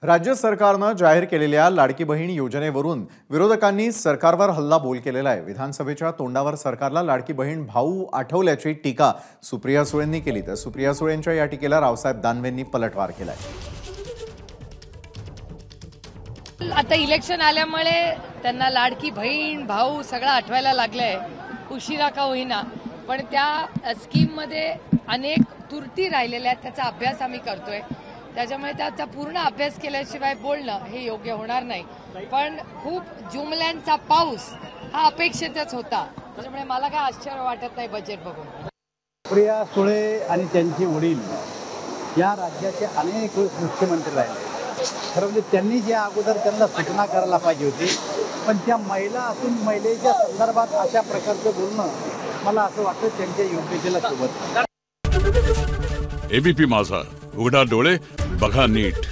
राज्य सरकारनं जाहीर केलेल्या लाडकी बहीण योजनेवरून विरोधकांनी सरकारवर हल्लाबोल केलेला आहे। विधानसभेच्या तोंडावर सरकारला लाडकी बहीण भाऊ आठवल्याची टीका सुप्रिया सुळेंनी केली, तर सुप्रिया सुळेंच्या या टीकेला रावसाहेब दानवेंनी पलटवार केलाय। आता इलेक्शन आल्यामुळे त्यांना लाडकी बहीण भाऊ सगळं आठवायला लागलंय, उशिरा का होईना, पण त्या स्कीम मध्ये अनेक त्रुटी राहिलेल्या आहेत, त्याचा अभ्यास आम्ही करतोय। त्याच्यामुळे त्याचा पूर्ण अभ्यास केल्याशिवाय बोलणं हे योग्य होणार नाही। पण खूप जुमल्यांचा पाऊस हा अपेक्षितच होता, त्याच्यामुळे मला काय आश्चर्य वाटत नाही बजेट बघून। सुप्रिया सुळे आणि त्यांचे वडील या राज्याचे अनेक मुख्यमंत्री राहिले। खरं म्हणजे त्यांनी जे अगोदर त्यांना सूचना करायला पाहिजे होती, पण त्या महिला असून महिलेच्या संदर्भात अशा प्रकारचं बोलणं मला असं वाटतं त्यांच्या योग्यतेला शोभत नाही। एबीपी माझा, उघडा डोळे बघा नीट।